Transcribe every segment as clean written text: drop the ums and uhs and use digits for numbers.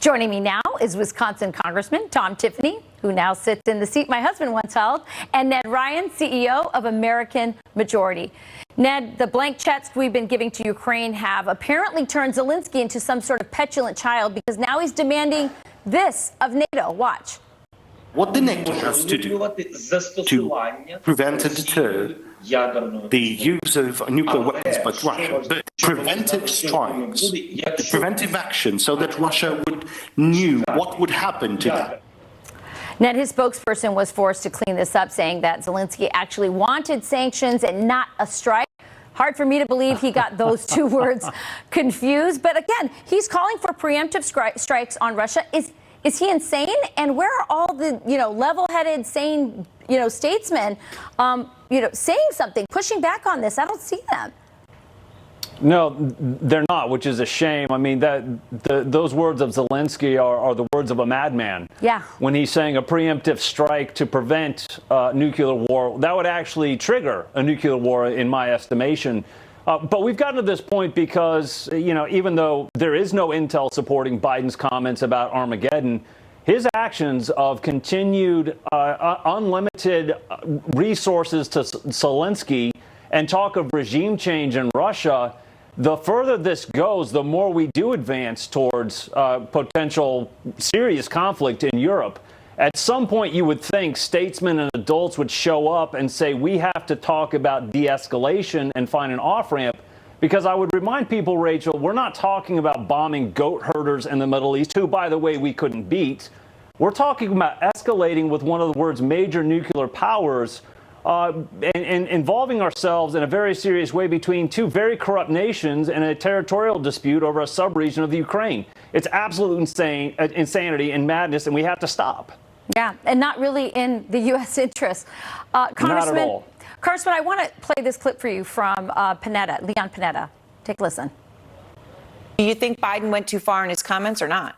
Joining me now is Wisconsin Congressman Tiffany, who now sits in the seat my husband once held, and Ned Ryan, CEO of American Majority. Ned, the blank checks we've been giving to Ukraine have apparently turned Zelensky into some sort of petulant child, because now he's demanding this of NATO. Watch. What the NATO has to do to prevent and deter the use of nuclear weapons by Russia, but preventive strikes, preventive action, so that Russia knew what would happen to them. Ned, his spokesperson was forced to clean this up, saying that Zelensky actually wanted sanctions and not a strike. Hard for me to believe he got those two words confused. But again, he's calling for preemptive strikes on Russia. Is he insane? And where are all the, level-headed, sane, statesmen, saying something, pushing back on this? I don't see them. No, they're not, which is a shame. I mean, those words of Zelensky are the words of a madman. Yeah. When he's saying a preemptive strike to prevent nuclear war, that would actually trigger a nuclear war, in my estimation. But we've gotten to this point because, even though there is no intel supporting Biden's comments about Armageddon, his actions of continued unlimited resources to Zelensky and talk of regime change in Russia, the further this goes, the more we do advance towards potential serious conflict in Europe. At some point, you would think statesmen and adults would show up and say, we have to talk about de-escalation and find an off-ramp. Because I would remind people, Rachel, we're not talking about bombing goat herders in the Middle East, who, by the way, we couldn't beat. We're talking about escalating with one of the world's major nuclear powers and involving ourselves in a very serious way between two very corrupt nations in a territorial dispute over a sub-region of the Ukraine. It's absolute insanity and madness, and we have to stop. Yeah, and not really in the U.S. interest. Congressman, not at all. Congressman, I want to play this clip for you from Leon Panetta. Take a listen. Do you think Biden went too far in his comments or not?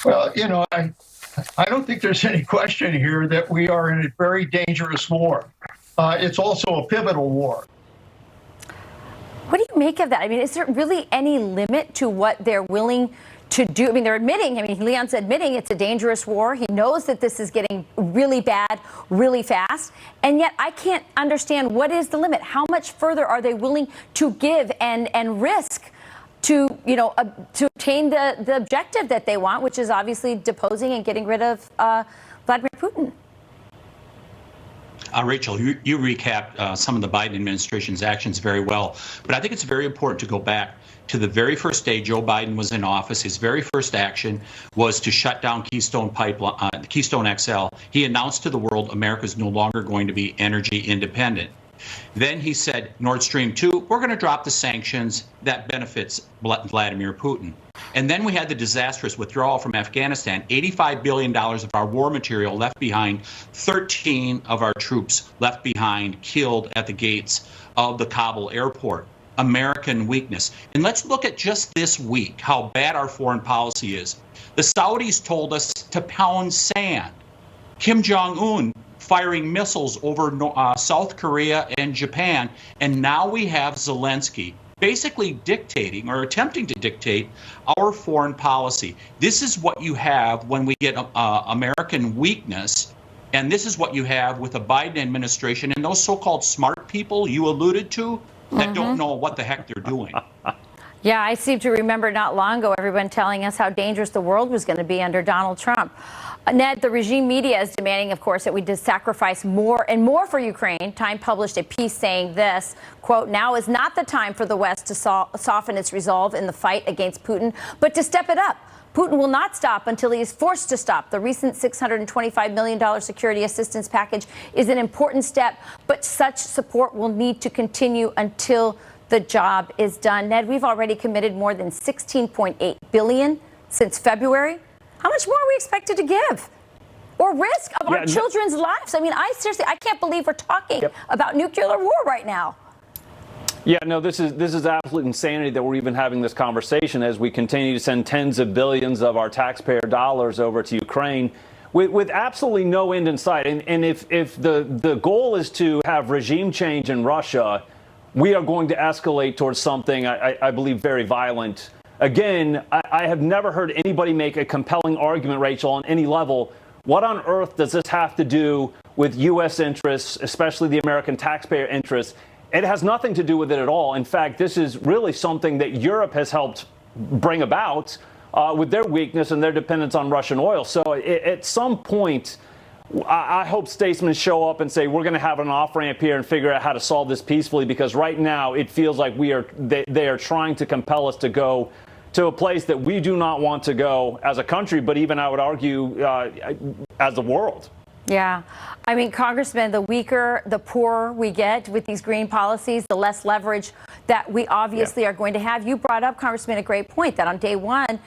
Well, I don't think there's any question here that we are in a very dangerous war. It's also a pivotal war. What do you make of that? I mean, is there really any limit to what they're willing to do? I mean, they're admitting, Leon's admitting it's a dangerous war. He knows that this is getting really bad, really fast. And yet I can't understand, what is the limit? How much further are they willing to give and risk to obtain the objective that they want, which is obviously deposing and getting rid of Vladimir Putin? Rachel, you recapped some of the Biden administration's actions very well, but I think it's very important to go back to the very first day Joe Biden was in office. His very first action was to shut down Keystone XL. He announced to the world America is no longer going to be energy independent. Then he said, Nord Stream 2, we're going to drop the sanctions. That benefits Vladimir Putin. And then we had the disastrous withdrawal from Afghanistan, $85 billion of our war material left behind, 13 of our troops left behind, killed at the gates of the Kabul airport. American weakness. And let's look at just this week how bad our foreign policy is. The Saudis told us to pound sand. Kim Jong-un firing missiles over South Korea and Japan. And now we have Zelensky basically dictating or attempting to dictate our foreign policy. This is what you have when we get American weakness. And this is what you have with the Biden administration and those so-called smart people you alluded to that don't know what the heck they're doing. Yeah, I seem to remember not long ago everyone telling us how dangerous the world was going to be under Donald Trump. Ned, the regime media is demanding, of course, that we sacrifice more and more for Ukraine. Time published a piece saying this, quote, now is not the time for the West to soften its resolve in the fight against Putin, but to step it up. Putin will not stop until he is forced to stop. The recent $625 million security assistance package is an important step, but such support will need to continue until the job is done. Ned, we've already committed more than $16.8 billion since February. How much more are we expected to give or risk of our children's lives? I mean, I can't believe we're talking about nuclear war right now. Yeah, no, this is absolute insanity that we're even having this conversation as we continue to send tens of billions of our taxpayer dollars over to Ukraine with absolutely no end in sight. And if the goal is to have regime change in Russia, we are going to escalate towards something, I believe, very violent. again, I have never heard anybody make a compelling argument, Rachel, on any level. What on earth does this have to do with U.S. interests, especially the American taxpayer interests? It has nothing to do with it at all. In fact, this is really something that Europe has helped bring about with their weakness and their dependence on Russian oil. So at some point, I hope statesmen show up and say, we're going to have an off-ramp here and figure out how to solve this peacefully, because right now it feels like they are trying to compel us to go to a place that we do not want to go as a country, but even, I would argue, as the world. Yeah. I mean, Congressman, the weaker, the poorer we get with these green policies, the less leverage that we obviously are going to have. You brought up, Congressman, a great point that on day one,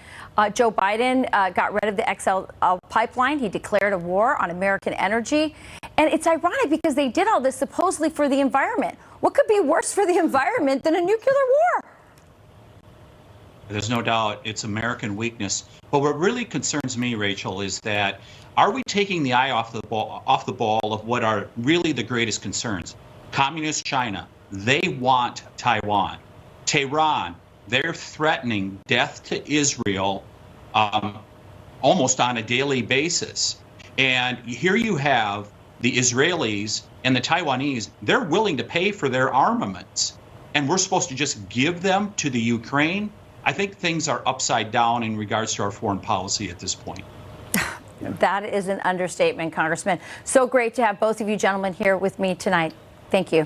Joe Biden got rid of the XL pipeline. He declared a war on American energy. And it's ironic because they did all this supposedly for the environment. What could be worse for the environment than a nuclear war? There's no doubt it's American weakness. But what really concerns me, Rachel, is that are we taking the eye off the ball of what are really the greatest concerns? Communist China, they want Taiwan. Tehran, they're threatening death to Israel almost on a daily basis. And here you have the Israelis and the Taiwanese, they're willing to pay for their armaments. And we're supposed to just give them to the Ukraine? I think things are upside down in regards to our foreign policy at this point. That is an understatement, Congressman. So great to have both of you gentlemen here with me tonight. Thank you.